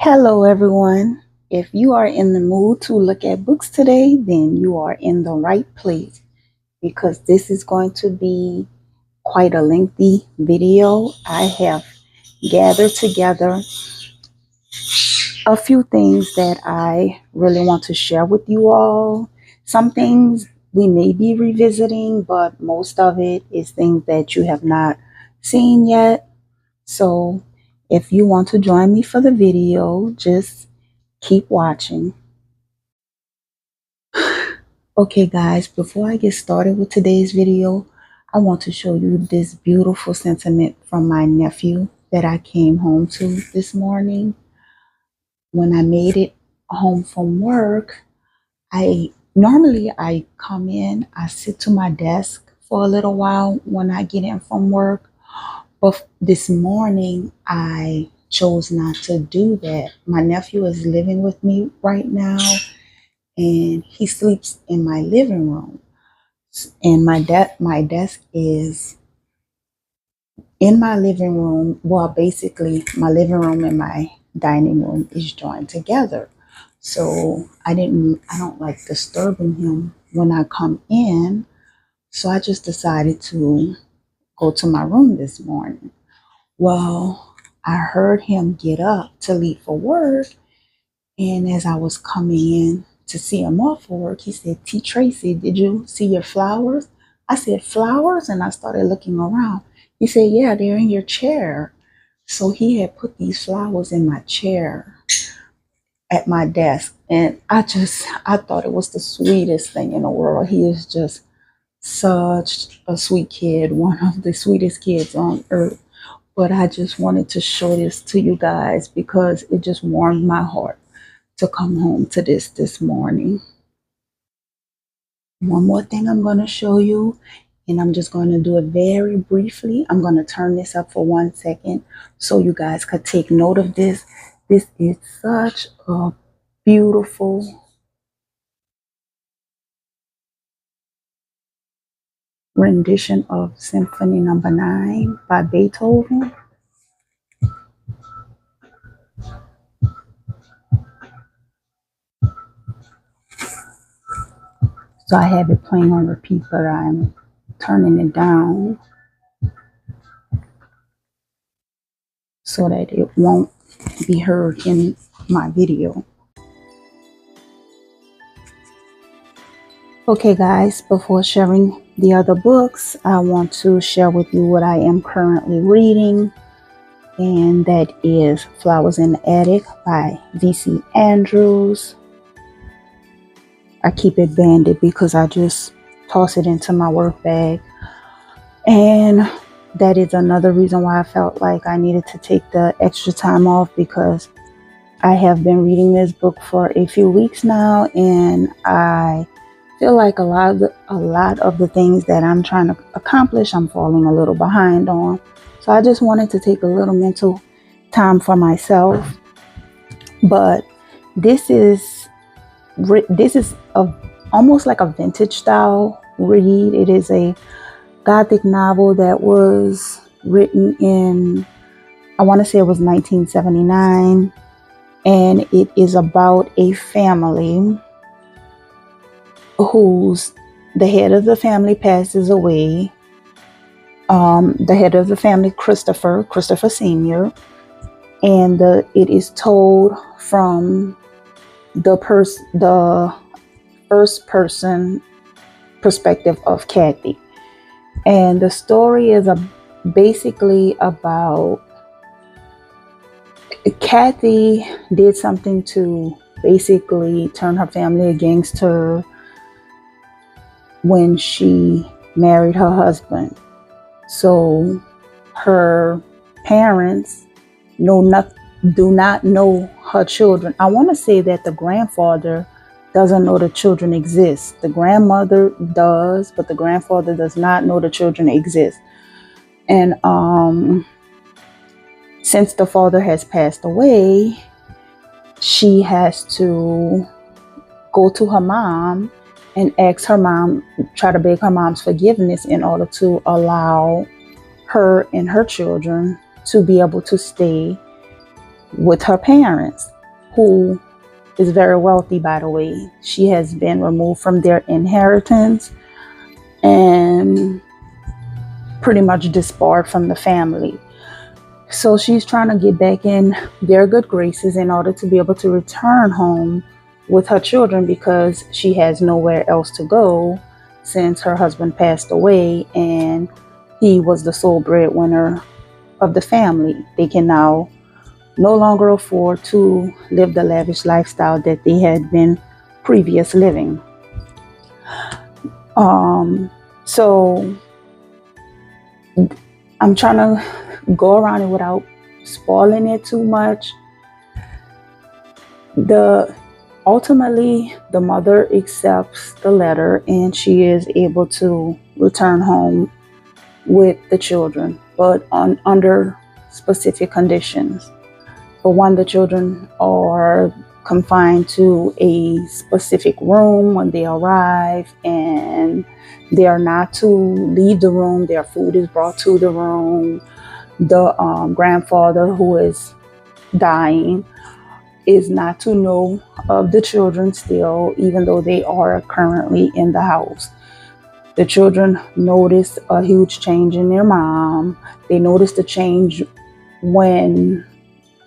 Hello, everyone. If you are in the mood to look at books today, then you are in the right place because this is going to be quite a lengthy video. I have gathered together a few things that I really want to share with you all. Some things we may be revisiting, but most of it is things that you have not seen yet. So if you want to join me for the video, just keep watching. Okay guys, before I get started with today's video, I want to show you this beautiful sentiment from my nephew that I came home to this morning. When I made it home from work, I come in, I sit to my desk for a little while when I get in from work. But this morning I chose not to do that. My nephew is living with me right now and he sleeps in my living room. And my desk is in my living room. Well, basically, my living room and my dining room is joined together. So I don't like disturbing him when I come in. So I just decided to go to my room this morning. Well, I heard him get up to leave for work. And as I was coming in to see him off for work, he said, "T. Tracy, did you see your flowers?" I said, "Flowers?" And I started looking around. He said, "Yeah, they're in your chair." So he had put these flowers in my chair at my desk. And I thought it was the sweetest thing in the world. He is just such a sweet kid, one of the sweetest kids on earth. But I just wanted to show this to you guys because it just warmed my heart to come home to this morning. One more thing I'm going to show you, and I'm just going to do it very briefly. I'm going to turn this up for 1 second so you guys could take note of this. This is such a beautiful rendition of Symphony Number 9 by Beethoven. So I have it playing on repeat, but I'm turning it down so that it won't be heard in my video. Okay guys, before sharing the other books, I want to share with you what I am currently reading, and that is Flowers in the Attic by V.C. Andrews. I keep it banded because I just toss it into my work bag, and that is another reason why I felt like I needed to take the extra time off, because I have been reading this book for a few weeks now, and I feel like a lot of the things that I'm trying to accomplish, I'm falling a little behind on. So I just wanted to take a little mental time for myself. But this is almost like a vintage style read. It is a Gothic novel that was written in, I want to say it was 1979, and it is about a family whose the head of the family passes away. The head of the family, Christopher Sr., and it is told from the first person perspective of Kathy. And the story is basically about Kathy did something to basically turn her family against her when she married her husband. So her parents do not know her children. I want to say that the grandfather doesn't know the children exist. The grandmother does, but the grandfather does not know the children exist. And since the father has passed away, she has to go to her mom and ask her mom, try to beg her mom's forgiveness in order to allow her and her children to be able to stay with her parents. who is very wealthy, by the way. She has been removed from their inheritance and pretty much disbarred from the family. So she's trying to get back in their good graces in order to be able to return home with her children, because she has nowhere else to go since her husband passed away and he was the sole breadwinner of the family. They can now no longer afford to live the lavish lifestyle that they had been previous living. So I'm trying to go around it without spoiling it too much. Ultimately, the mother accepts the letter and she is able to return home with the children, but under specific conditions. For one, the children are confined to a specific room when they arrive, and they are not to leave the room. Their food is brought to the room. The grandfather, who is dying, is not to know of the children still, even though they are currently in the house. The children noticed a huge change in their mom. They noticed a change when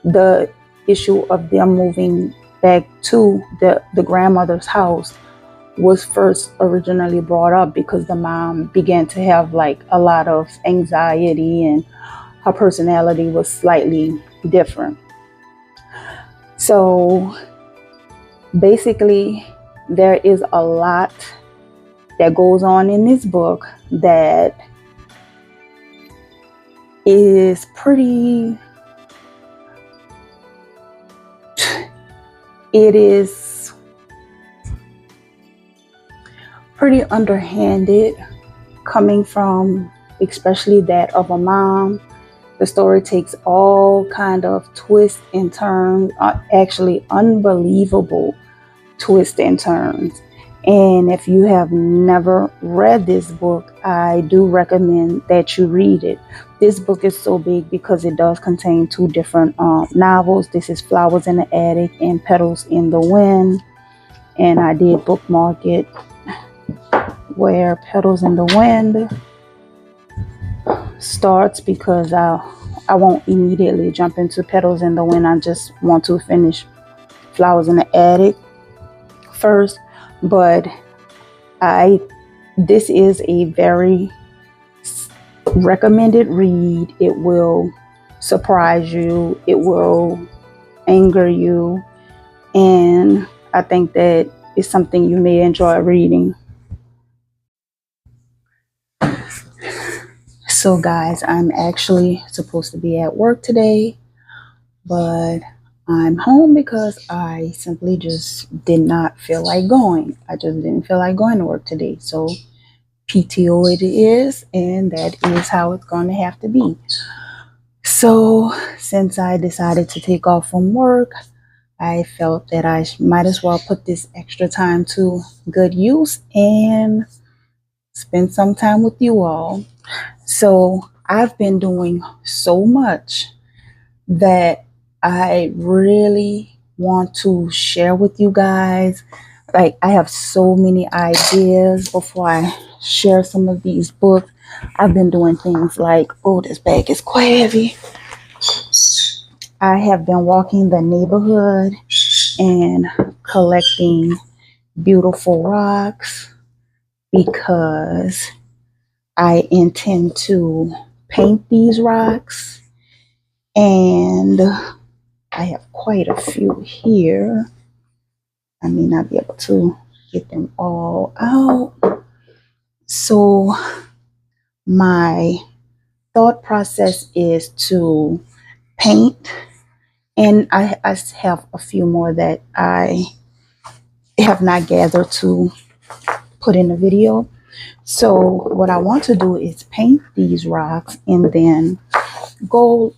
the issue of them moving back to the grandmother's house was first originally brought up, because the mom began to have like a lot of anxiety and her personality was slightly different. So basically, there is a lot that goes on in this book that is pretty, it is pretty underhanded, coming from especially that of a mom. The story takes all kind of twists and turns, actually unbelievable twists and turns. And if you have never read this book, I do recommend that you read it. This book is so big because it does contain two different novels. This is Flowers in the Attic and Petals in the Wind. And I did bookmark it where Petals in the Wind starts, because I won't immediately jump into Petals in the Wind. I just want to finish Flowers in the Attic first. But this is a very recommended read. It will surprise you. It will anger you. And I think that is something you may enjoy reading. So guys, I'm actually supposed to be at work today, but I'm home because I simply just did not feel like going. I just didn't feel like going to work today. So PTO it is, and that is how it's going to have to be. So since I decided to take off from work, I felt that I might as well put this extra time to good use and spend some time with you all. So I've been doing so much that I really want to share with you guys. Like, I have so many ideas before I share some of these books. I've been doing things like, oh, this bag is quite heavy. I have been walking the neighborhood and collecting beautiful rocks, because I intend to paint these rocks, and I have quite a few here. I may not be able to get them all out. So my thought process is to paint, and I have a few more that I have not gathered to put in a video. So what I want to do is paint these rocks and then go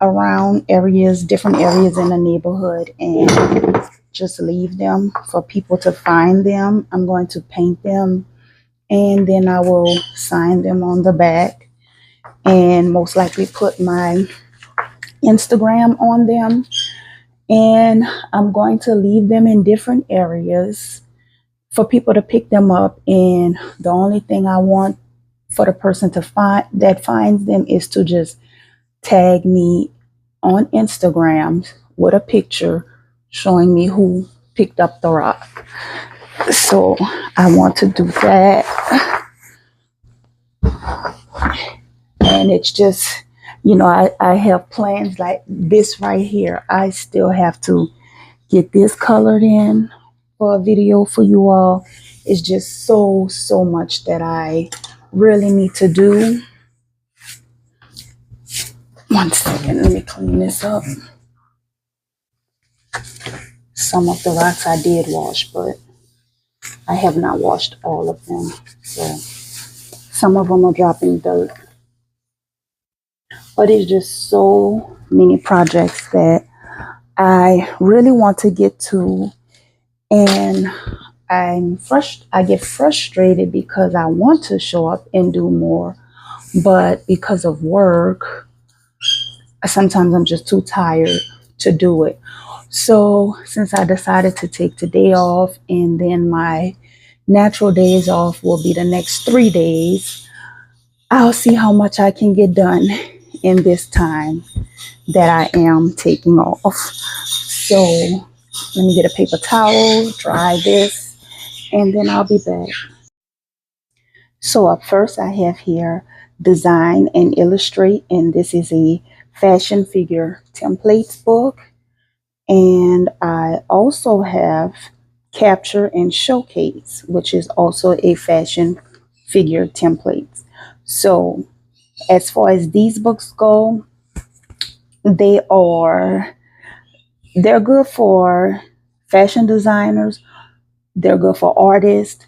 around areas, different areas in the neighborhood, and just leave them for people to find them. I'm going to paint them, and then I will sign them on the back and most likely put my Instagram on them. And I'm going to leave them in different areas for people to pick them up. And the only thing I want for the person to find that finds them is to just tag me on Instagram with a picture showing me who picked up the rock. So I want to do that. And it's just, I have plans like this right here. I still have to get this colored in for a video for you all. It's just so much that I really need to do. One second, let me clean this up. Some of the rocks I did wash, but I have not washed all of them. So some of them are dropping dirt. But it's just so many projects that I really want to get to, and I get frustrated because I want to show up and do more, but because of work, sometimes I'm just too tired to do it. So since I decided to take today off, and then my natural days off will be the next 3 days, I'll see how much I can get done in this time that I am taking off. So let me get a paper towel, dry this, and then I'll be back. So up first I have here Design and Illustrate, and this is a fashion figure templates book. And I also have Capture and Showcase, which is also a fashion figure templates. So as far as these books go, they're good for fashion designers. They're good for artists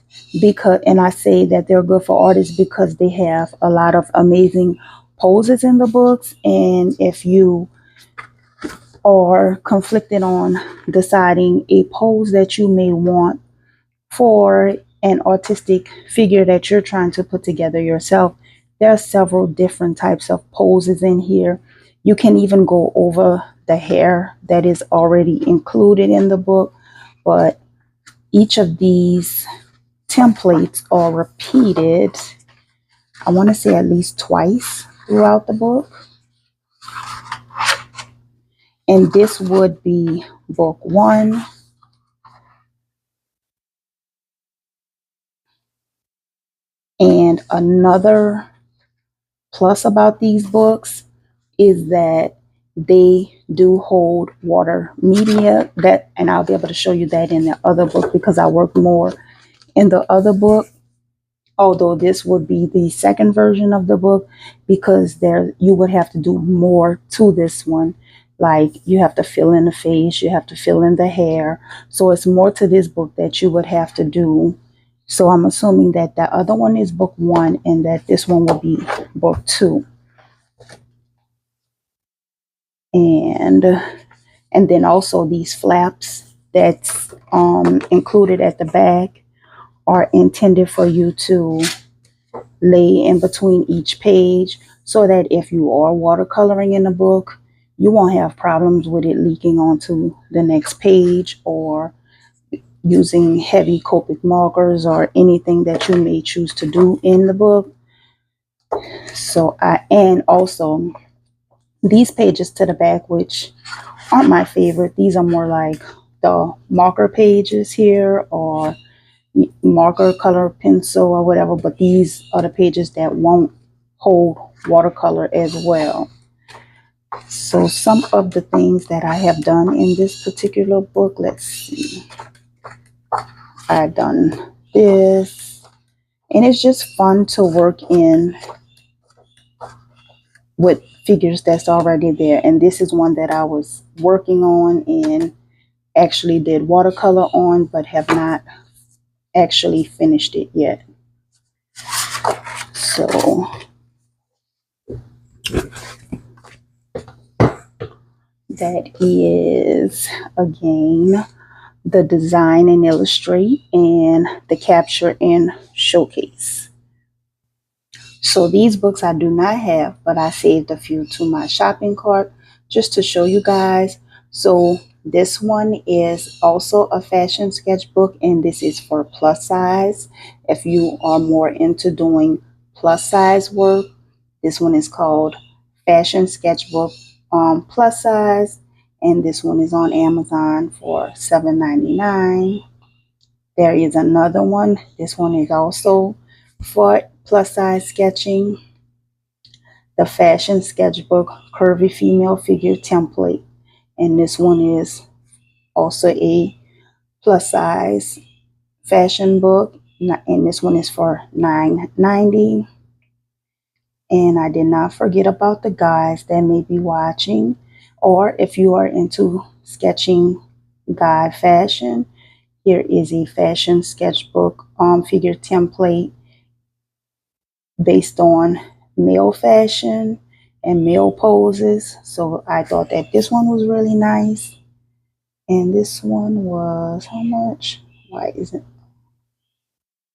and I say that they're good for artists because they have a lot of amazing poses in the books. And if you are conflicted on deciding a pose that you may want for an artistic figure that you're trying to put together yourself, there are several different types of poses in here. You can even go over the hair that is already included in the book, but each of these templates are repeated, I want to say at least twice throughout the book. And this would be book 1. And another plus about these books is that they do hold water media, and I'll be able to show you that in the other book because I work more in the other book, although this would be the second version of the book, because you would have to do more to this one. Like you have to fill in the face, you have to fill in the hair. So it's more to this book that you would have to do. So I'm assuming that the other one is book 1 and that this one will be book 2. And then also these flaps that's included at the back are intended for you to lay in between each page so that if you are watercoloring in the book, you won't have problems with it leaking onto the next page, or using heavy Copic markers or anything that you may choose to do in the book. So and also these pages to the back, which aren't my favorite, these are more like the marker pages here, or marker, color, pencil, or whatever, but these are the pages that won't hold watercolor as well. So some of the things that I have done in this particular book, let's see. I've done this, and it's just fun to work in with figures that's already there. And this is one that I was working on and actually did watercolor on, but have not actually finished it yet. So that is, again, the Design and Illustrate and the Capture and Showcase. So these books I do not have, but I saved a few to my shopping cart just to show you guys. So This one is also a fashion sketchbook, and this is for plus size. If you are more into doing plus size work, this one is called Fashion Sketchbook Plus Size, and this one is on Amazon for $7.99. There is another one. This one is also for plus size sketching. The Fashion Sketchbook Curvy Female Figure Template, and this one is also a plus size fashion book, and this one is for $9.90. And I did not forget about the guys that may be watching, or if you are into sketching guy fashion, here is a fashion sketchbook figure template based on male fashion and male poses. So I thought that this one was really nice. And this one was how much? Why isn't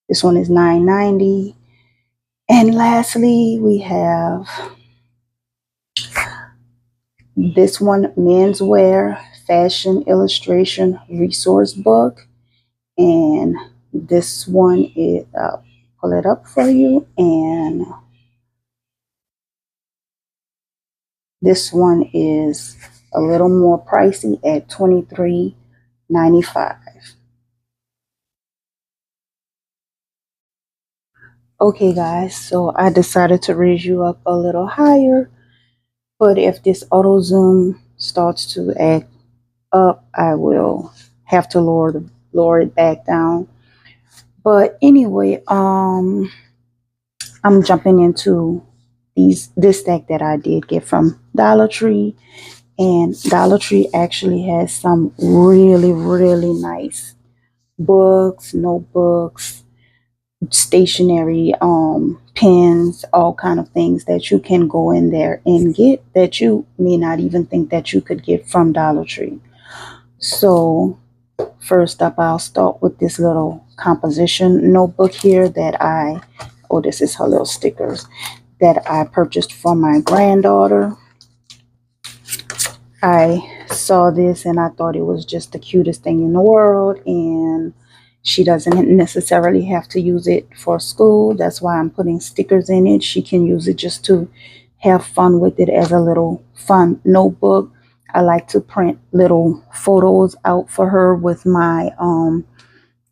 this one is $9.90. And lastly, we have this one, Menswear Fashion Illustration Resource Book. And this one is, pull it up for you. And this one is a little more pricey at $23.95. Okay, guys, so I decided to raise you up a little higher, but if this auto zoom starts to act up, I will have to lower it back down. But anyway, I'm jumping into this deck that I did get from Dollar Tree, and Dollar Tree actually has some really nice books, notebooks, stationery, pens, all kind of things that you can go in there and get that you may not even think that you could get from Dollar Tree. So first up, I'll start with this little composition notebook here that this is her little stickers that I purchased for my granddaughter. I saw this and I thought it was just the cutest thing in the world, and she doesn't necessarily have to use it for school. That's why I'm putting stickers in it. She can use it just to have fun with it as a little fun notebook. I like to print little photos out for her with my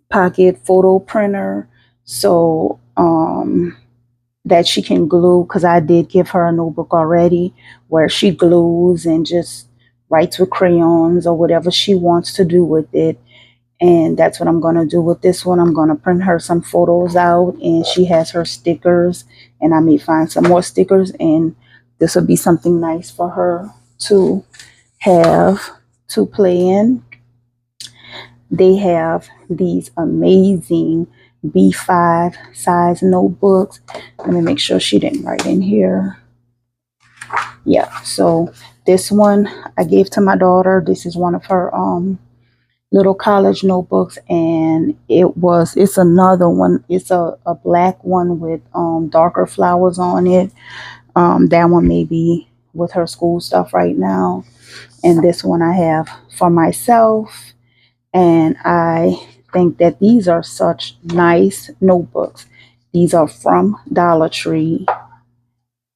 pocket photo printer, so that she can glue, because I did give her a notebook already where she glues and just writes with crayons or whatever she wants to do with it. And that's what I'm going to do with this one. I'm going to print her some photos out, and she has her stickers, and I may find some more stickers, and this will be something nice for her to have to play in. They have these amazing B5 size notebooks. Let me make sure she didn't write in here. Yeah, so this one I gave to my daughter. This is one of her little college notebooks, and it's another one. It's a black one with darker flowers on it. That one may be with her school stuff right now. And this one I have for myself. And I think that these are such nice notebooks. These are from Dollar Tree.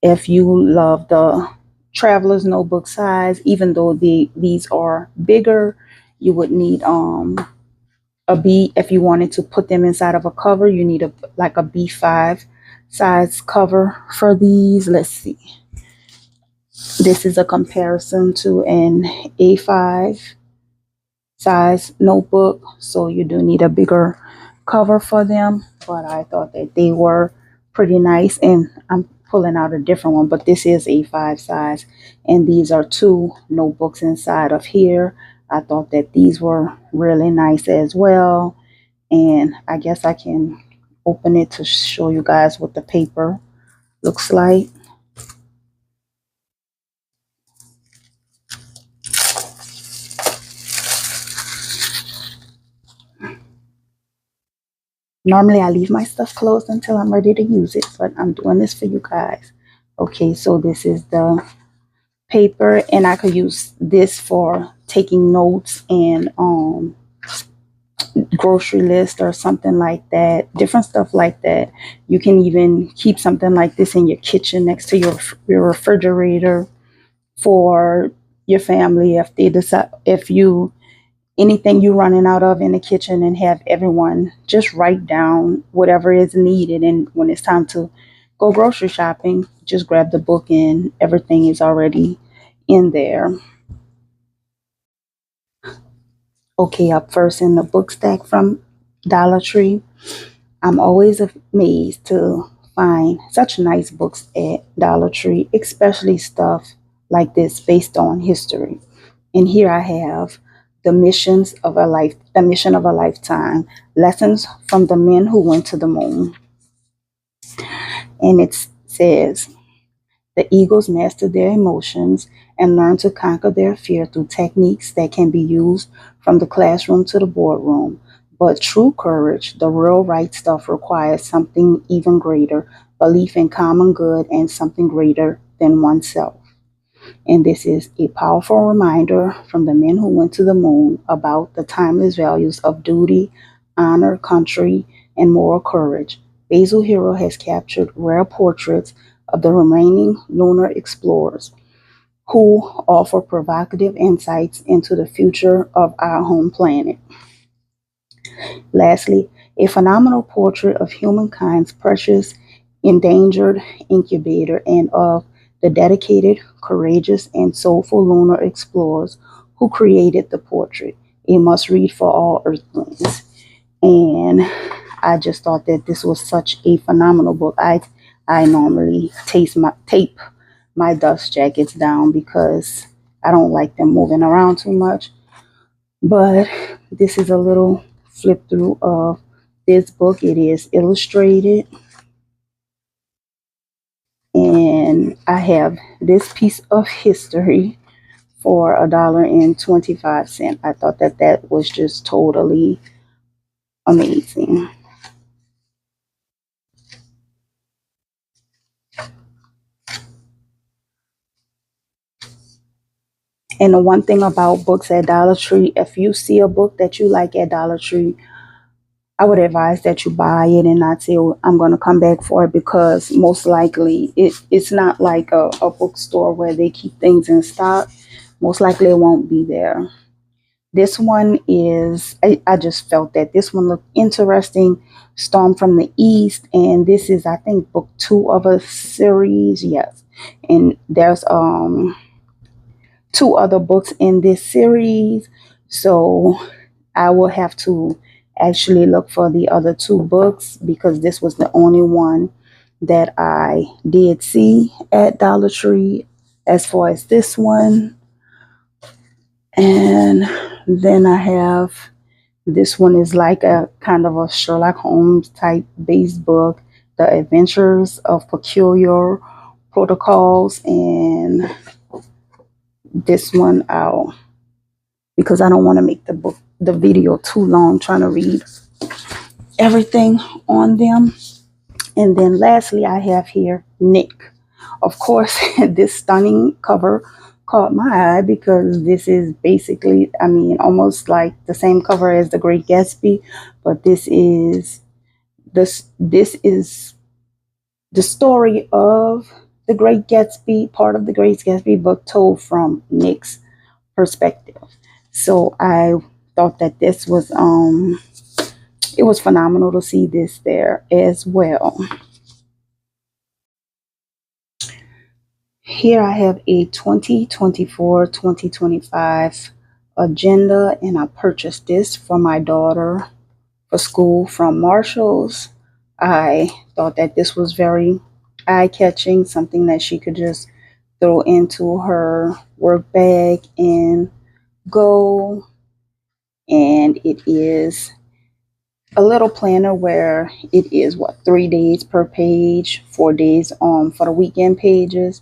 If you love the traveler's notebook size, even though these are bigger, you would need a B. If you wanted to put them inside of a cover, you need a B5 size cover for these. Let's see. This is a comparison to an A5 size notebook, so you do need a bigger cover for them, but I thought that they were pretty nice. And I'm pulling out a different one, but this is A5 size, and these are two notebooks inside of here. I thought that these were really nice as well, and I guess I can open it to show you guys what the paper looks like. Normally I leave my stuff closed until I'm ready to use it, but I'm doing this for you guys. Okay, so this is the paper, and I could use this for taking notes and grocery list or something like that, different stuff like that. You can even keep something like this in your kitchen next to your refrigerator for your family if they decide, if you anything you running out of in the kitchen, and have everyone just write down whatever is needed, and when it's time to go grocery shopping, just grab the book and everything is already in there. Okay, up first in the book stack from Dollar Tree, I'm always amazed to find such nice books at Dollar Tree, especially stuff like this based on history. And here I have the mission of a lifetime, lessons from the men who went to the moon. And it says, the eagles mastered their emotions and learned to conquer their fear through techniques that can be used from the classroom to the boardroom. But true courage, the real right stuff, requires something even greater, belief in common good and something greater than oneself. And this is a powerful reminder from the men who went to the moon about the timeless values of duty, honor, country, and moral courage. Basil Hero has captured rare portraits of the remaining lunar explorers who offer provocative insights into the future of our home planet. Lastly, a phenomenal portrait of humankind's precious, endangered incubator and of the dedicated, courageous, and soulful lunar explorers who created the portrait. A must read for all Earthlings. And I just thought that this was such a phenomenal book. I normally tape my dust jackets down because I don't like them moving around too much. But this is a little flip through of this book. It is illustrated, and I have this piece of history for $1.25. I thought that that was just totally amazing. And the one thing about books at Dollar Tree, if you see a book that you like at Dollar Tree, I would advise that you buy it and not say, oh, I'm going to come back for it, because most likely it's not like a bookstore where they keep things in stock. Most likely it won't be there. This one is, I just felt that this one looked interesting. Storm from the East. And this is, I think, book 2 of a series. Yes. And there's two other books in this series. So I will have to actually look for the other 2 books, because this was the only one that I did see at Dollar Tree as far as this one. And then I have this one is like a kind of a Sherlock Holmes type based book, The Adventures of Peculiar Protocols. And this one out because I don't want to make the video too long trying to read everything on them. And then lastly, I have here Nick. Of course, this stunning cover caught my eye because this is basically, I mean, almost like the same cover as The Great Gatsby, but this is the story of The Great Gatsby, part of The Great Gatsby, but told from Nick's perspective. So I thought that this was it was phenomenal to see this there as well. Here I have a 2024-2025 agenda, and I purchased this for my daughter for school from Marshall's. I thought that this was very eye-catching, something that she could just throw into her work bag and go. And it is a little planner where it is 3 days per page, 4 days for the weekend pages.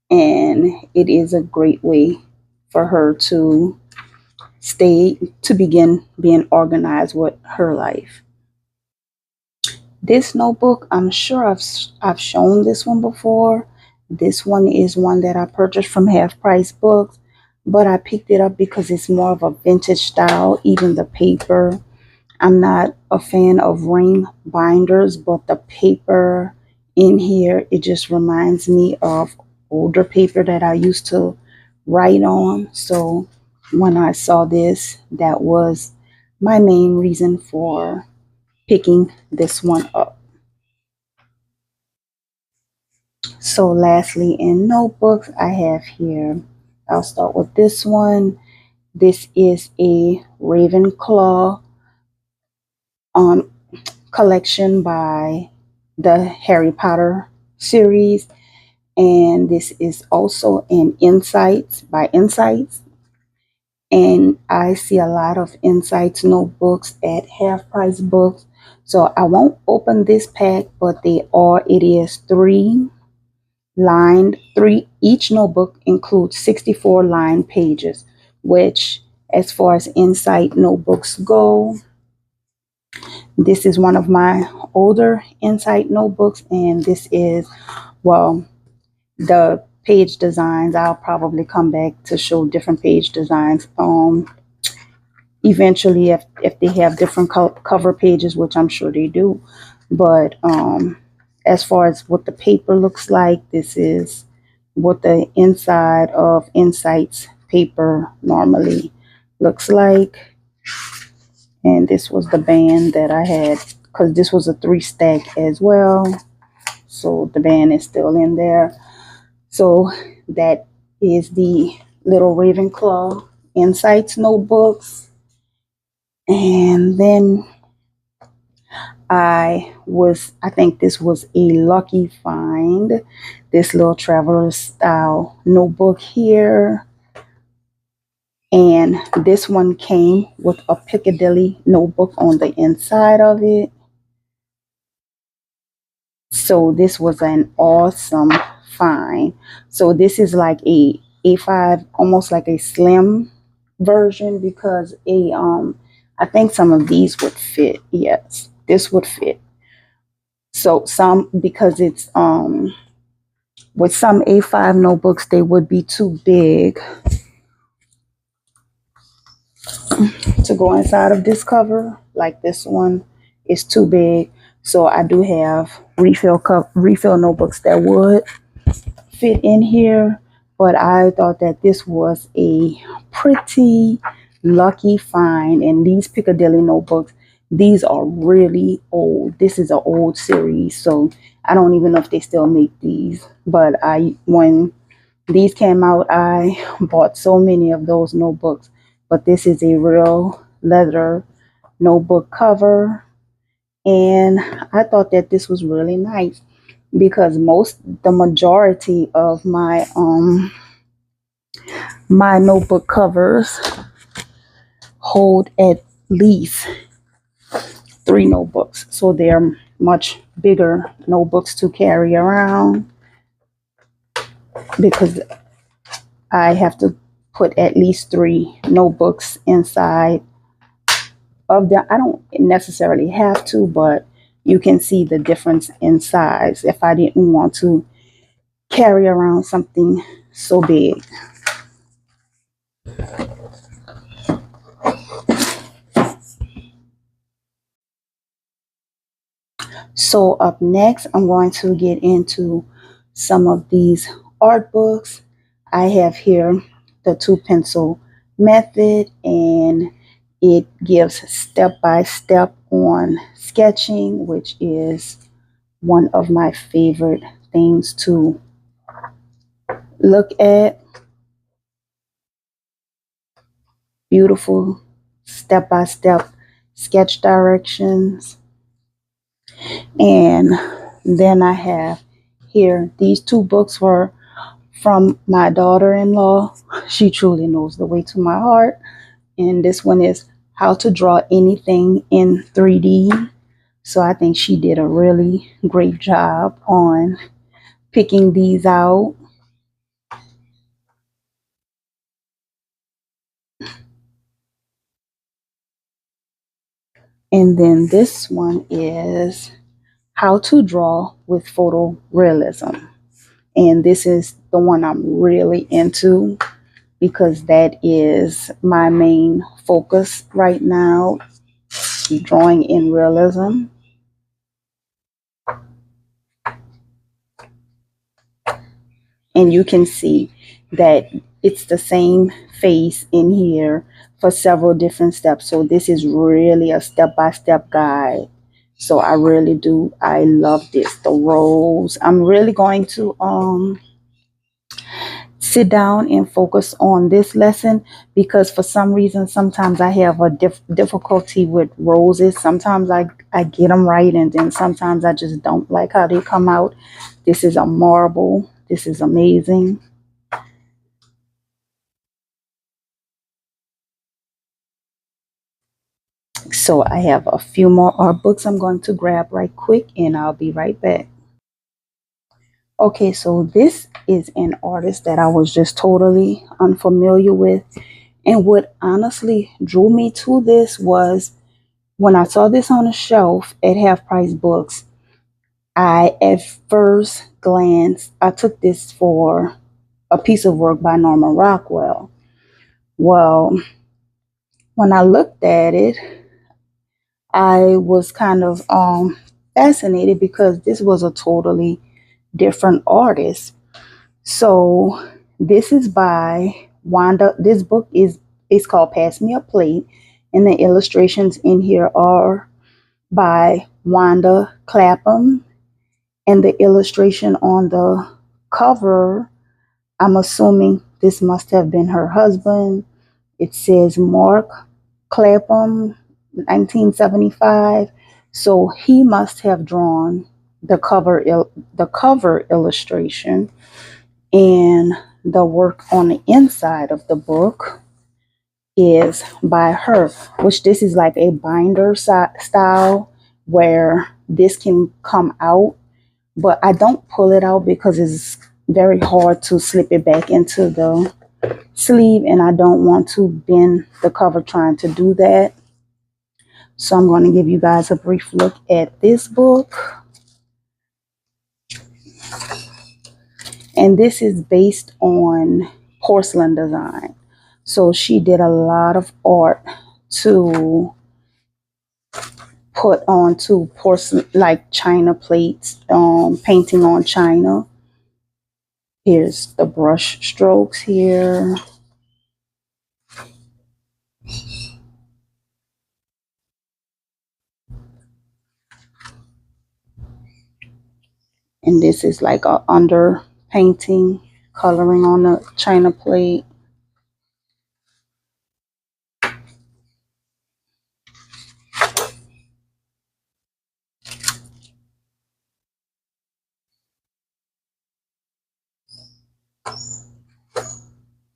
And it is a great way for her to begin being organized with her life. This notebook, I'm sure I've shown this one before. This one is one that I purchased from Half Price Books, but I picked it up because it's more of a vintage style, even the paper. I'm not a fan of ring binders, but the paper in here, it just reminds me of older paper that I used to write on. So when I saw this, that was my main reason for picking this one up. So lastly, in notebooks, I have here, I'll start with this one. This is a Ravenclaw um, collection by the Harry Potter series. And this is also an Insights by Insights. And I see a lot of Insights notebooks at Half Price Books. So I won't open this pack, but it is three, each notebook includes 64 line pages, which as far as Insight notebooks go, this is one of my older Insight notebooks, and this is, well, the page designs. I'll probably come back to show different page designs eventually if they have different cover pages, which I'm sure they do. But as far as what the paper looks like, this is what the inside of Insight's paper normally looks like. And this was the band that I had, because this was a 3-stack as well. So the band is still in there. So that is the little Ravenclaw Insights notebooks. And then I think this was a lucky find. This little traveler style notebook here. And this one came with a Piccadilly notebook on the inside of it. So this was an awesome find. So this is like a A5, almost like a slim version, because I think some of these would fit. Yes, this would fit. So some, because it's with some A5 notebooks, they would be too big to go inside of this cover. Like this one is too big. So I do have refill notebooks that would fit in here, but I thought that this was a pretty lucky find. And these Piccadilly notebooks, these are really old. This is an old series, so I don't even know if they still make these. But when these came out, I bought so many of those notebooks. But this is a real leather notebook cover, and I thought that this was really nice, because the majority of my notebook covers hold at least 3 notebooks, so they're much bigger notebooks to carry around, because I have to put at least 3 notebooks inside of them. I don't necessarily have to, but you can see the difference in size if I didn't want to carry around something so big. So up next, I'm going to get into some of these art books. I have here the 2 pencil method, and it gives step by step on sketching, which is one of my favorite things to look at. Beautiful step by step sketch directions. And then I have here, these 2 books were from my daughter-in-law. She truly knows the way to my heart. And this one is How to Draw Anything in 3D. So I think she did a really great job on picking these out. And then this one is How to Draw with Photorealism. And this is the one I'm really into because that is my main focus right now, drawing in realism. And you can see that it's the same face in here for several different steps. So this is really a step-by-step guide. So I love this. The rows. I'm really going to sit down and focus on this lesson because for some reason sometimes I have a difficulty with roses. Sometimes I get them right, and then sometimes I just don't like how they come out. This is a marble. This is amazing. So I have a few more art books I'm going to grab right quick, and I'll be right back. Okay, so this is an artist that I was just totally unfamiliar with. And what honestly drew me to this was when I saw this on a shelf at Half Price Books, I at first glance, I took this for a piece of work by Norman Rockwell. Well, when I looked at it, I was kind of fascinated because this was a totally different artist. So this is by Wanda. This book is called Pass Me a Plate, and the illustrations in here are by Wanda Clapham, and the illustration on the cover, I'm assuming this must have been her husband. It says Mark Clapham, 1975. So he must have drawn the cover illustration, and the work on the inside of the book is by her, which this is like a binder style where this can come out, but I don't pull it out because it's very hard to slip it back into the sleeve, and I don't want to bend the cover trying to do that. So I'm going to give you guys a brief look at this book. And this is based on porcelain design. So she did a lot of art to put onto porcelain, like china plates, painting on china. Here's the brush strokes here. And this is like a under painting, coloring on the china plate.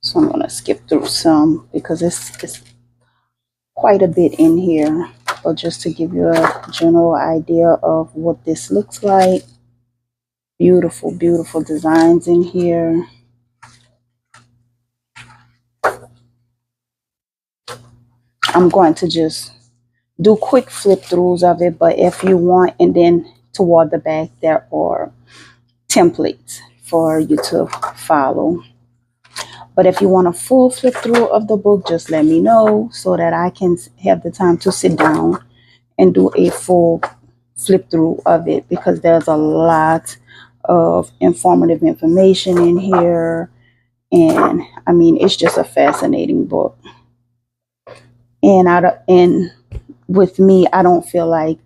So I'm going to skip through some because it's quite a bit in here. But just to give you a general idea of what this looks like. Beautiful, beautiful designs in here. I'm going to just do quick flip throughs of it, but if you want, and then toward the back there are templates for you to follow. But if you want a full flip through of the book, just let me know so that I can have the time to sit down and do a full flip through of it, because there's a lot of informative information in here. And I mean, it's just a fascinating book. And with me, I don't feel like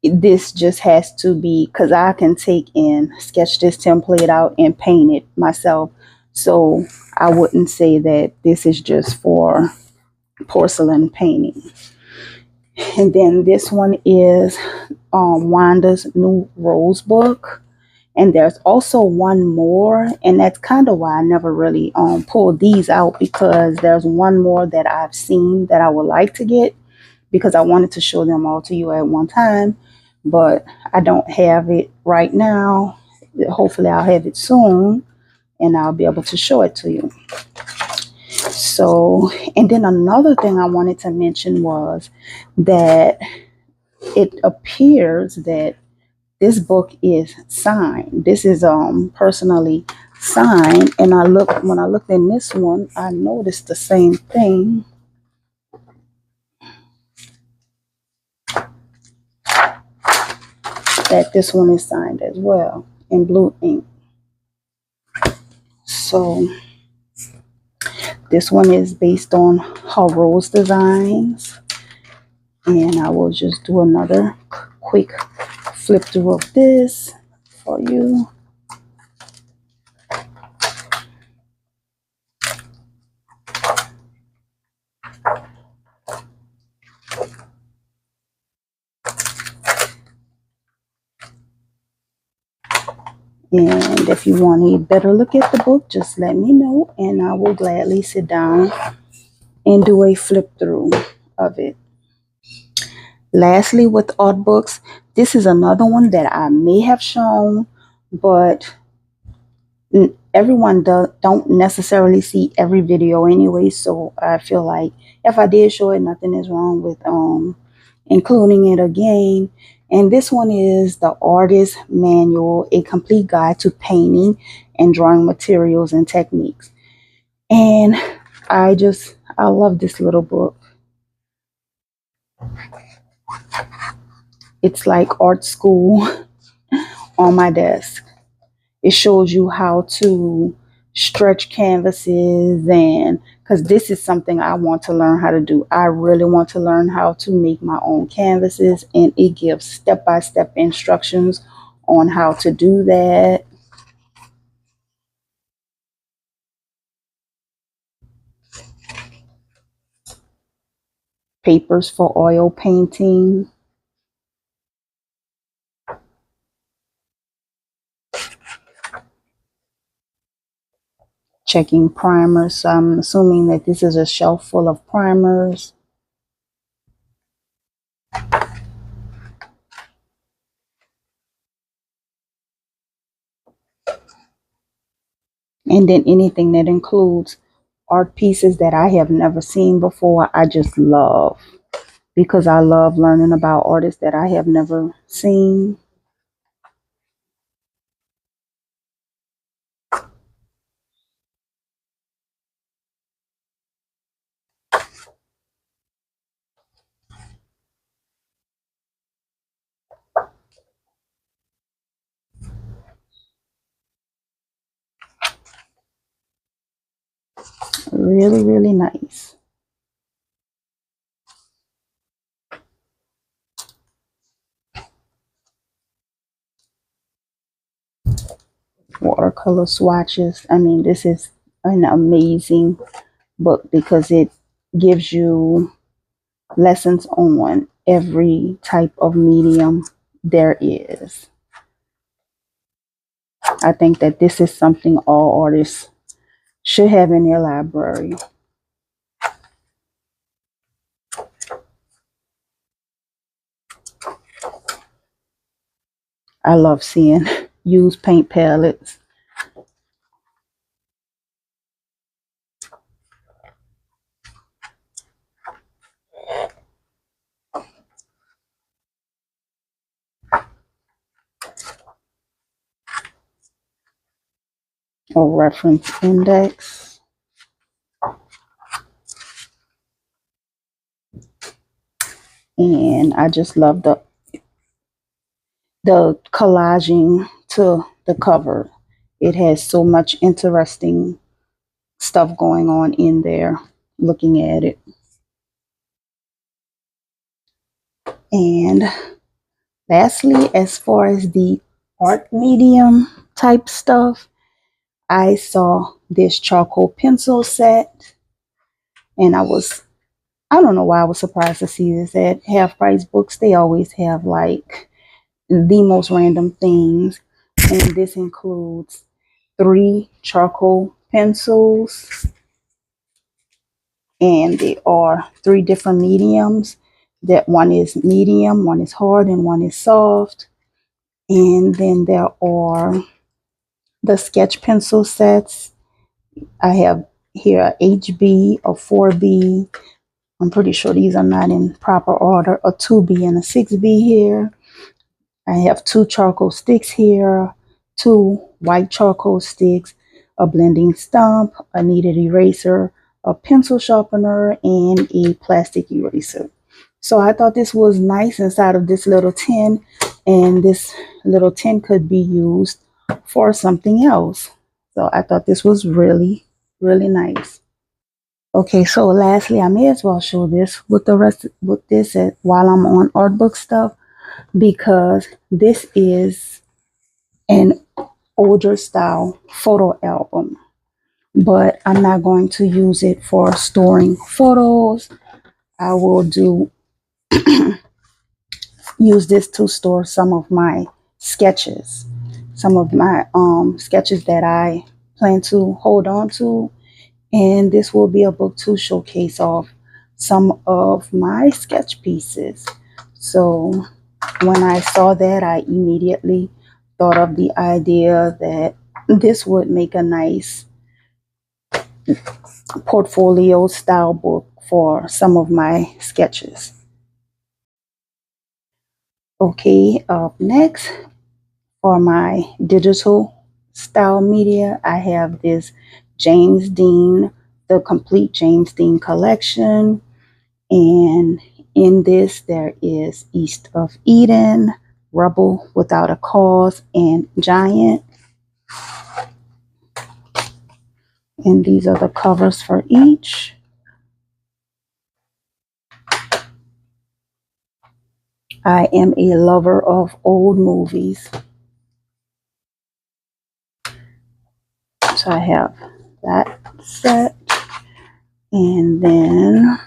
this just has to be, because I can take and sketch this template out and paint it myself. So I wouldn't say that this is just for porcelain painting. And then this one is Wanda's New Rose book. And there's also one more, and that's kind of why I never really pulled these out, because there's one more that I've seen that I would like to get, because I wanted to show them all to you at one time, but I don't have it right now. Hopefully I'll have it soon, and I'll be able to show it to you. So, and then another thing I wanted to mention was that it appears that this book is signed. This is personally signed, and when I looked in this one, I noticed the same thing, that this one is signed as well in blue ink. So this one is based on her Rose Designs, and I will just do another quick flip through of this for you. And if you want a better look at the book, just let me know, and I will gladly sit down and do a flip through of it. Lastly, with art books, this is another one that I may have shown, but everyone don't necessarily see every video anyway, so I feel like if I did show it, nothing is wrong with including it again. And this one is the Artist Manual, a complete guide to painting and drawing materials and techniques. And I love this little book. It's like art school on my desk. It shows you how to stretch canvases, and because this is something I want to learn how to do. I really want to learn how to make my own canvases, and it gives step-by-step instructions on how to do that. Papers for oil painting. Checking primers. So I'm assuming that this is a shelf full of primers. And then anything that includes art pieces that I have never seen before, I just love, because I love learning about artists that I have never seen. Really, really nice. Watercolor swatches. I mean, this is an amazing book because it gives you lessons on every type of medium there is. I think that this is something all artists should have in their library. I love seeing used paint palettes. A reference index. And I just love the collaging to the cover. It has so much interesting stuff going on in there looking at it. And lastly, as far as the art medium type stuff, I saw this charcoal pencil set, and I don't know why I was surprised to see this at Half Price Books. They always have like the most random things, and this includes 3 charcoal pencils, and they are 3 different mediums. That one is medium, one is hard, and one is soft. And then there are the sketch pencil sets. I have here a HB, a 4B. I'm pretty sure these are not in proper order. A 2B and a 6B here. I have 2 charcoal sticks here, 2 white charcoal sticks, a blending stump, a kneaded eraser, a pencil sharpener, and a plastic eraser. So I thought this was nice inside of this little tin, and this little tin could be used for something else. So I thought this was really, really nice. Okay, so lastly, I may as well show this with the rest with this while I'm on art book stuff, because this is an older style photo album, but I'm not going to use it for storing photos. I will use this to store some of my sketches, some of my sketches that I plan to hold on to, and this will be a book to showcase off some of my sketch pieces. So when I saw that, I immediately thought of the idea that this would make a nice portfolio style book for some of my sketches. Okay, up next for my digital style media, I have this James Dean, the complete James Dean collection. And in this, there is East of Eden, Rebel Without a Cause, and Giant. And these are the covers for each. I am a lover of old movies. So I have that set. And then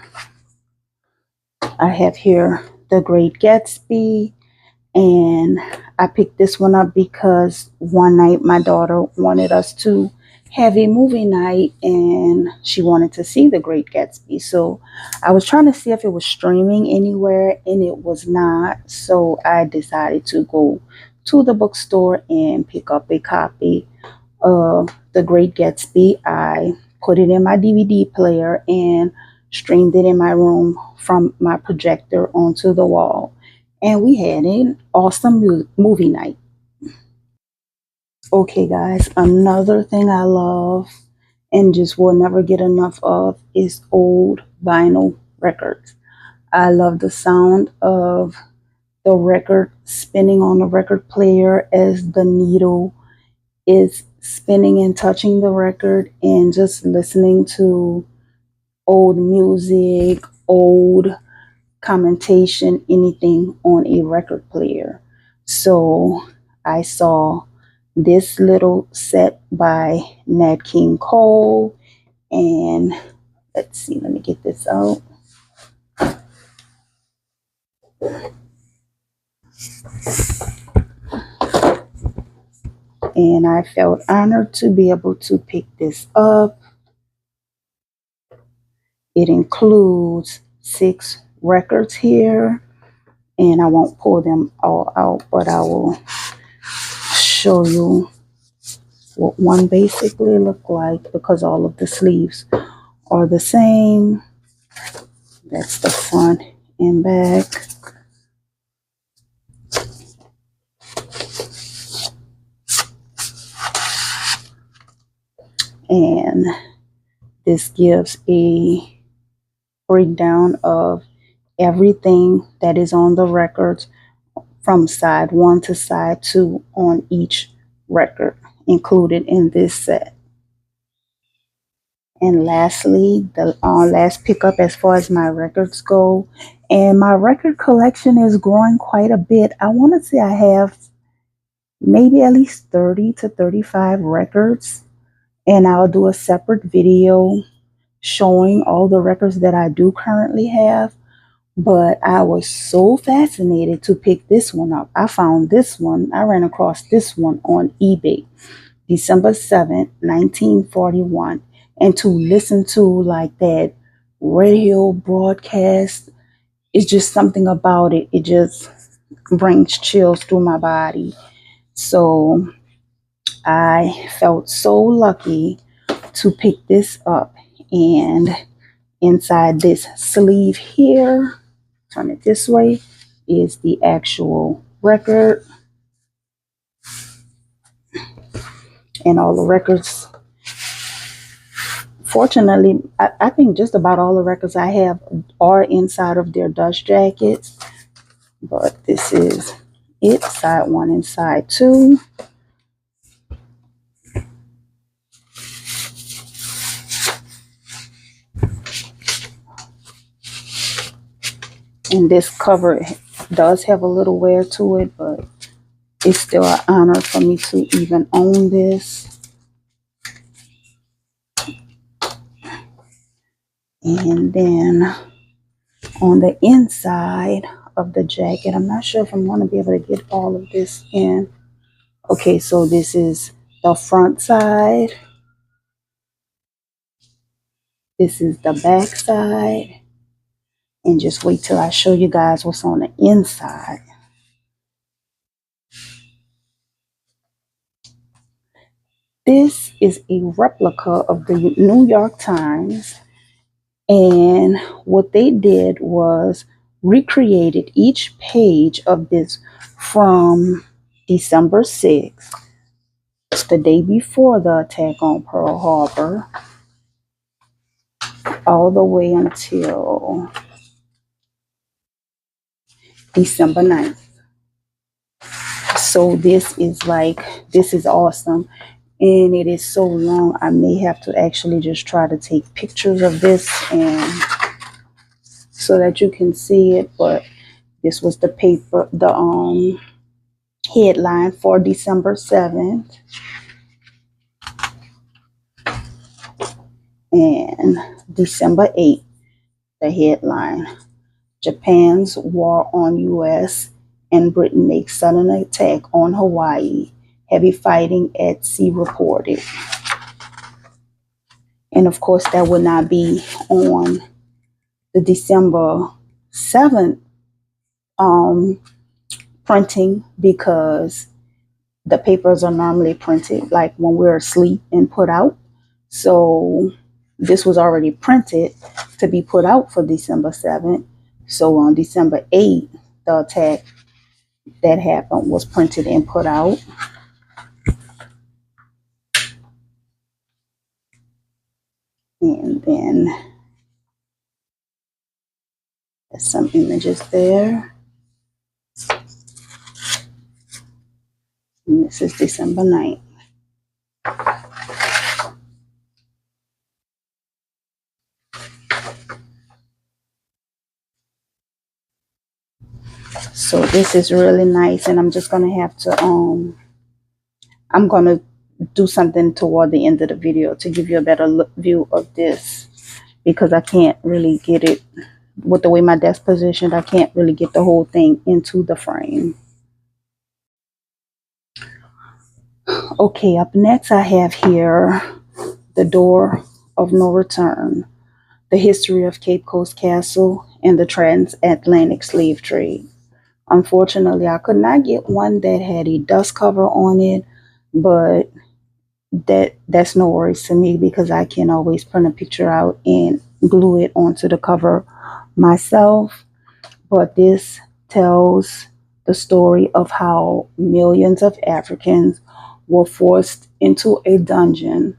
I have here The Great Gatsby. And I picked this one up because one night my daughter wanted us to have a movie night and she wanted to see The Great Gatsby. So I was trying to see if it was streaming anywhere, and it was not. So I decided to go to the bookstore and pick up a copy of The Great Gatsby. I put it in my DVD player and streamed it in my room from my projector onto the wall. And we had an awesome movie night. Okay, guys, another thing I love and just will never get enough of is old vinyl records. I love the sound of the record spinning on the record player as the needle is spinning and touching the record, and just listening to old music, old commentation, anything on a record player. So I saw this little set by Nat King Cole, and let's see, let me get this out. And I felt honored to be able to pick this up. It includes 6 records here, and I won't pull them all out, but I will show you what one basically look like, because all of the sleeves are the same. That's the front and back. And this gives a breakdown of everything that is on the records from side 1 to side 2 on each record included in this set. And lastly, the last pickup as far as my records go, and my record collection is growing quite a bit. I want to say I have maybe at least 30 to 35 records, and I'll do a separate video showing all the records that I do currently have. But I was so fascinated to pick this one up. I found this one, I ran across this one on eBay, December 7th, 1941. And to listen to like that radio broadcast, it's just something about it. It just brings chills through my body. So I felt so lucky to pick this up. And inside this sleeve here, turn it this way, is the actual record, and all the records. Fortunately, I think just about all the records I have are inside of their dust jackets. But this is it, side one and side two. And this cover does have a little wear to it, but it's still an honor for me to even own this. And then on the inside of the jacket, I'm not sure if I'm going to be able to get all of this in. Okay, so this is the front side. This is the back side. And just wait till I show you guys what's on the inside. This is a replica of the New York Times. And what they did was recreated each page of this from December 6th, the day before the attack on Pearl Harbor, all the way until December 9th. So this is awesome. And it is so long, I may have to actually just try to take pictures of this and so that you can see it. But this was the paper, the headline for December 7th. And December 8th, the headline, Japan's war on U.S. and Britain makes sudden attack on Hawaii. Heavy fighting at sea reported. And of course, that would not be on the December 7th printing, because the papers are normally printed like when we're asleep and put out. So this was already printed to be put out for December 7th. So on December 8th, the attack that happened was printed and put out. And then there's some images there. And this is December 9th. So this is really nice, and I'm just going to have to, I'm going to do something toward the end of the video to give you a better view of this, because I can't really get it with the way my desk positioned. I can't really get the whole thing into the frame. Okay, up next I have here The Door of No Return, the history of Cape Coast Castle and the transatlantic slave trade. Unfortunately, I could not get one that had a dust cover on it, but that's no worries to me, because I can always print a picture out and glue it onto the cover myself. But this tells the story of how millions of Africans were forced into a dungeon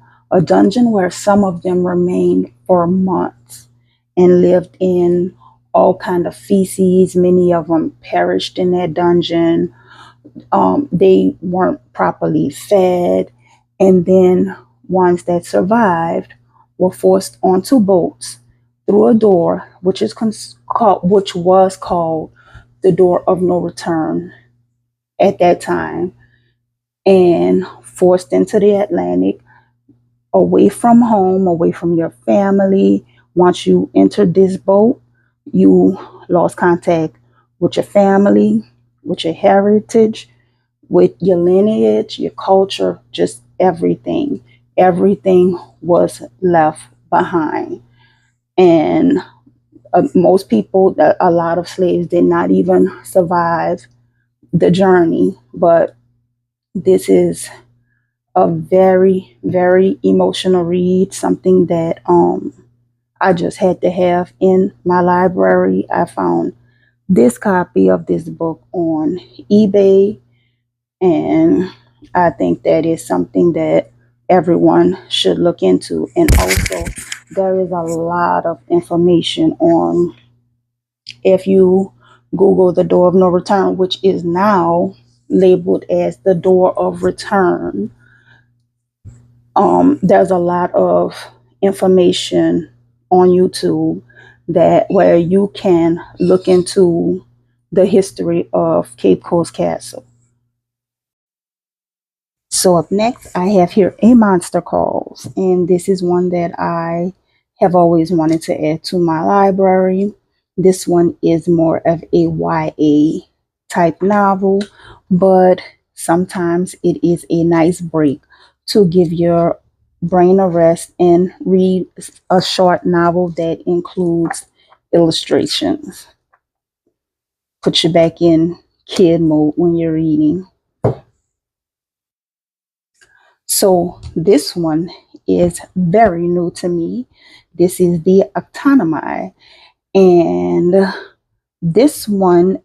where some of them remained for months and lived in all kind of feces. Many of them perished in that dungeon. They weren't properly fed. And then ones that survived were forced onto boats through a door, which was called the Door of No Return at that time, and forced into the Atlantic, away from home, away from your family. Once you entered this boat, you lost contact with your family, with your heritage, with your lineage, your culture, just everything. Everything was left behind. And most people, a lot of slaves did not even survive the journey. But this is a very, very emotional read, something that I just had to have in my library. I found this copy of this book on eBay, and I think that is something that everyone should look into. And also, there is a lot of information on, if you Google the door of no return, which is now labeled as the door of return. There's a lot of information on YouTube that where you can look into the history of Cape Coast Castle. So up next, I have here A Monster Calls, and this is one that I have always wanted to add to my library. This one is more of a YA type novel, but sometimes it is a nice break to give your brain a rest and read a short novel that includes illustrations. Put you back in kid mode when you're reading. So this one is very new to me. This is the Autonomy. And this one,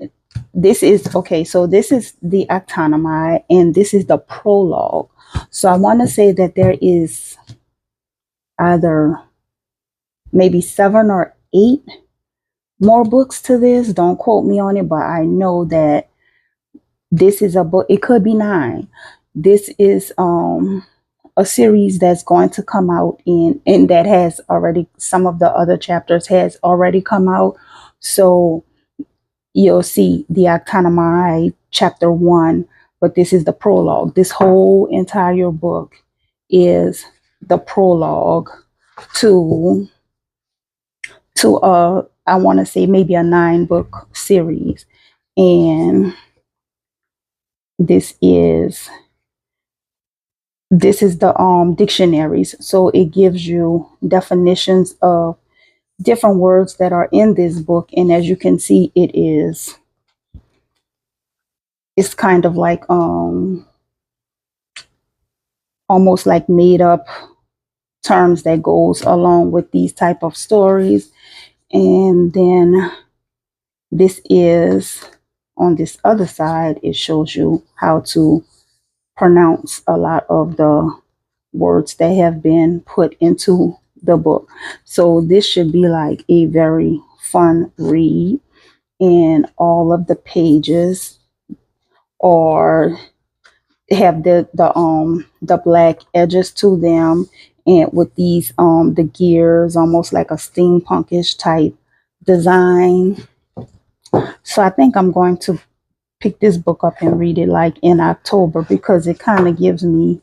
this is, okay, so this is the Autonomy, and this is the prologue. So I want to say that there is either maybe 7 or 8 more books to this. Don't quote me on it, but I know that this is a book. It could be 9. This is a series that's going to come out and that has already, some of the other chapters has already come out. So you'll see the Autonomy chapter 1, but this is the prologue. This whole entire book is the prologue to I want to say maybe a 9-book series. And this is the dictionaries. So it gives you definitions of different words that are in this book. And as you can see, it's kind of like almost like made up terms that goes along with these type of stories. And then this is on this other side, it shows you how to pronounce a lot of the words that have been put into the book. So this should be like a very fun read, and all of the pages or have the black edges to them, and with these the gears almost like a steampunkish type design. So I think I'm going to pick this book up and read it like in October, because it kind of gives me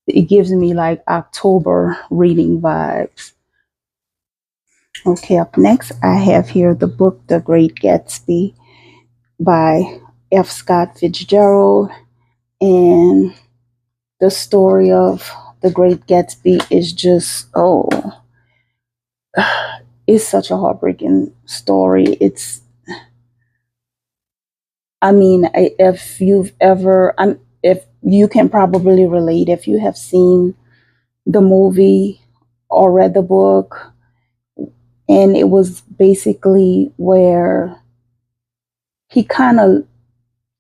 like October reading vibes. Okay, up next I have here the book The Great Gatsby by F. Scott Fitzgerald. And the story of The Great Gatsby is just, it's such a heartbreaking story. If you've ever, if you can probably relate, if you have seen the movie or read the book, and it was basically where he kind of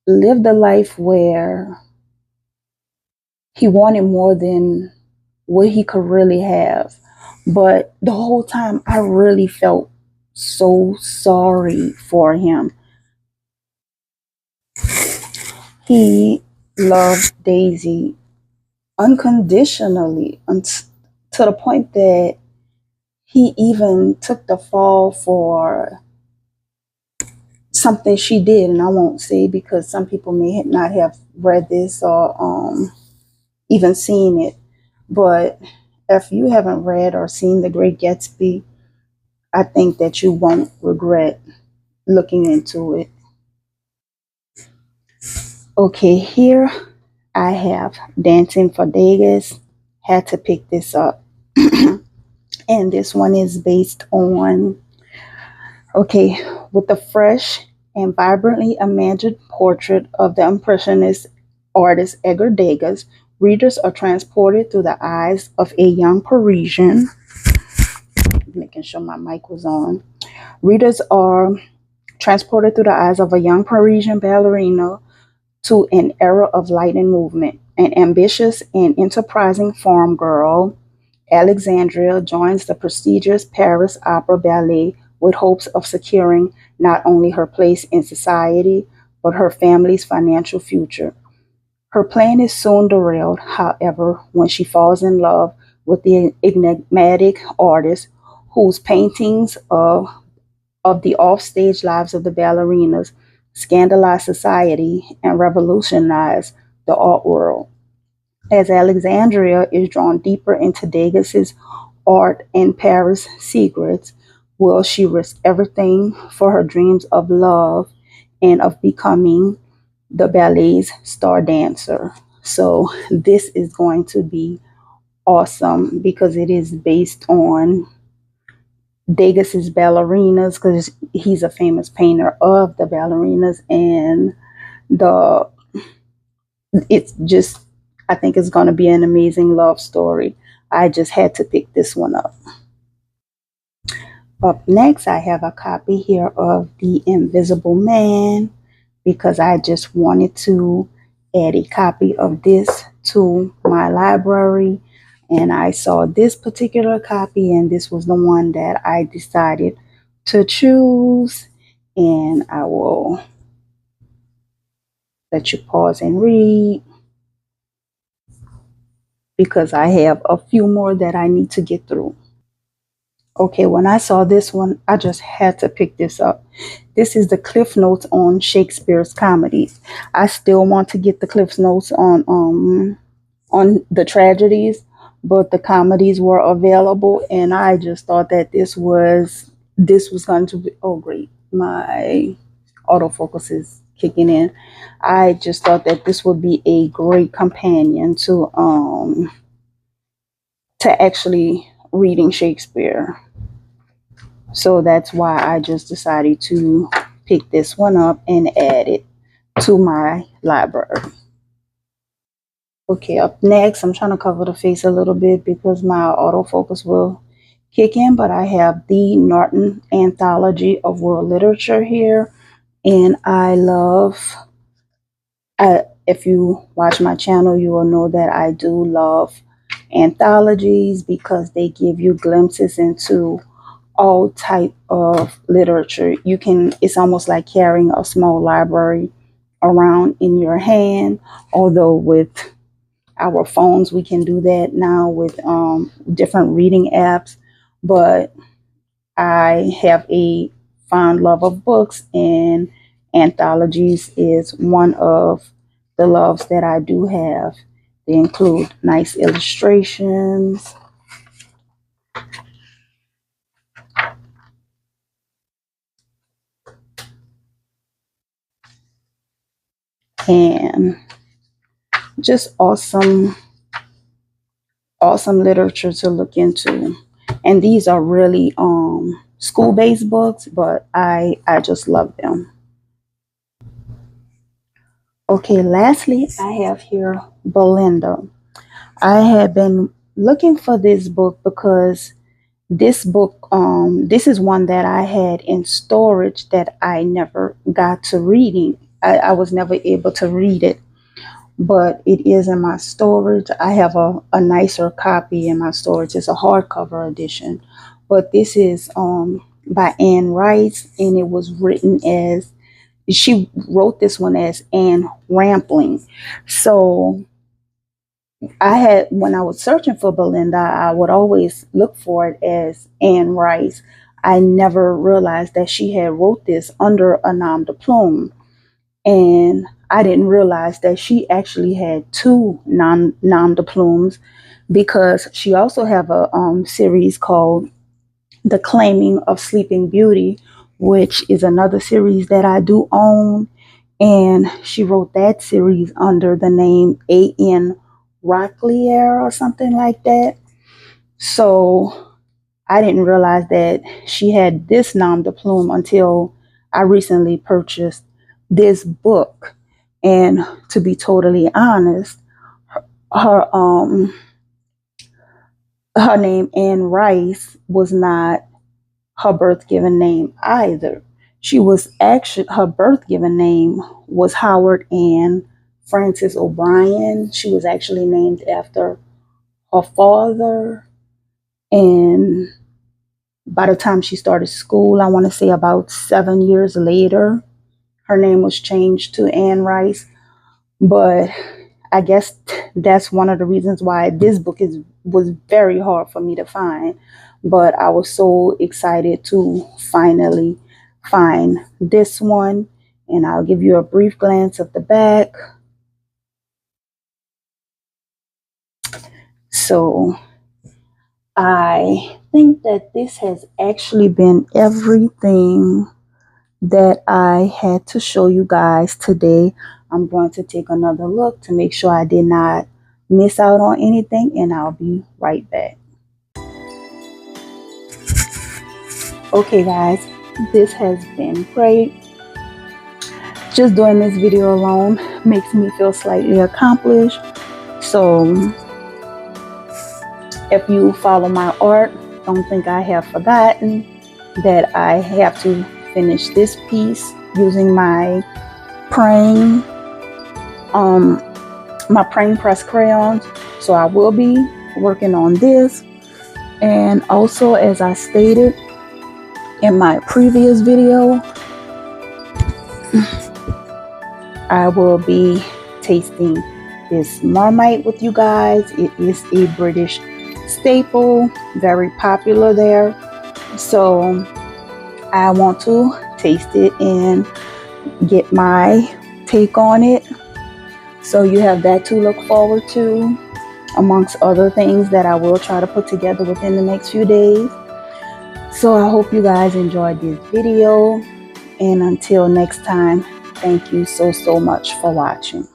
lived a life where he wanted more than what he could really have. But the whole time I really felt so sorry for him. He loved Daisy unconditionally, to the point that he even took the fall for something she did, and I won't say because some people may not have read this or even seen it. But if you haven't read or seen The Great Gatsby, I think that you won't regret looking into it. Okay, here I have Dancing for Degas. Had to pick this up. And this one is based on, with a fresh and vibrantly imagined portrait of the Impressionist artist Edgar Degas, readers are transported through the eyes of a young Parisian. Making sure my mic was on. Readers are transported through the eyes of a young Parisian ballerina to an era of light and movement. An ambitious and enterprising farm girl, Alexandria joins the prestigious Paris Opera Ballet with hopes of securing not only her place in society, but her family's financial future. Her plan is soon derailed, however, when she falls in love with the enigmatic artist whose paintings of the offstage lives of the ballerinas scandalize society and revolutionize the art world. As Alexandria is drawn deeper into Degas's art and Paris secrets, will she risk everything for her dreams of love and of becoming the ballet's star dancer? So, this is going to be awesome because it is based on Degas's ballerinas because he's a famous painter of the ballerinas, and the it's just I think it's going to be an amazing love story. I just had to pick this one up. Up next, I have a copy here of The Invisible Man because I just wanted to add a copy of this to my library. And I saw this particular copy, and this was the one that I decided to choose. And I will let you pause and read because I have a few more that I need to get through. Okay, when I saw this one, I just had to pick this up. This is the Cliff Notes on Shakespeare's comedies. I still want to get the Cliff Notes on the tragedies, but the comedies were available, and I just thought that this was going to be, oh great, my autofocus is kicking in. I just thought that this would be a great companion to actually reading Shakespeare. So that's why I just decided to pick this one up and add it to my library. Okay, up next, I'm trying to cover the face a little bit because my autofocus will kick in, but I have the Norton Anthology of World Literature here, and if you watch my channel, you will know that I do love anthologies because they give you glimpses into all type of literature. It's almost like carrying a small library around in your hand, although with our phones we can do that now with different reading apps. But I have a fond love of books, and anthologies is one of the loves that I do have. They include nice illustrations and just awesome literature to look into. And these are really school-based books, but I just love them. Okay, lastly, I have here Belinda. I have been looking for this book because this is one that I had in storage that I never got to reading. I was never able to read it, but it is in my storage. I have a nicer copy in my storage. It's a hardcover edition, but this is by Anne Rice, and it was written as she wrote this one as Anne Rampling. So when I was searching for Belinda, I would always look for it as Anne Rice. I never realized that she had wrote this under a nom de plume, and I didn't realize that she actually had two nom de plumes because she also have a series called The Claiming of Sleeping Beauty, which is another series that I do own, and she wrote that series under the name A.N. Rocklier or something like that. So I didn't realize that she had this nom de plume until I recently purchased this book. And to be totally honest, her her name Anne Rice was not her birth given name either. She was actually, her birth given name was Howard Ann Frances O'Brien. She was actually named after her father. And by the time she started school, I want to say about 7 years later, her name was changed to Anne Rice. But I guess that's one of the reasons why this book was very hard for me to find. But I was so excited to finally find this one. And I'll give you a brief glance of the back. So I think that this has actually been everything that I had to show you guys today. I'm going to take another look to make sure I did not miss out on anything, and I'll be right back. Okay guys, this has been great. Just doing this video alone makes me feel slightly accomplished. So if you follow my art, don't think I have forgotten that I have to finish this piece using my praying press crayons. So I will be working on this. And also, as I stated in my previous video, I will be tasting this Marmite with you guys. It is a British staple, very popular there. So I want to taste it and get my take on it. So you have that to look forward to, amongst other things that I will try to put together within the next few days. So I hope you guys enjoyed this video. And until next time, thank you so much for watching.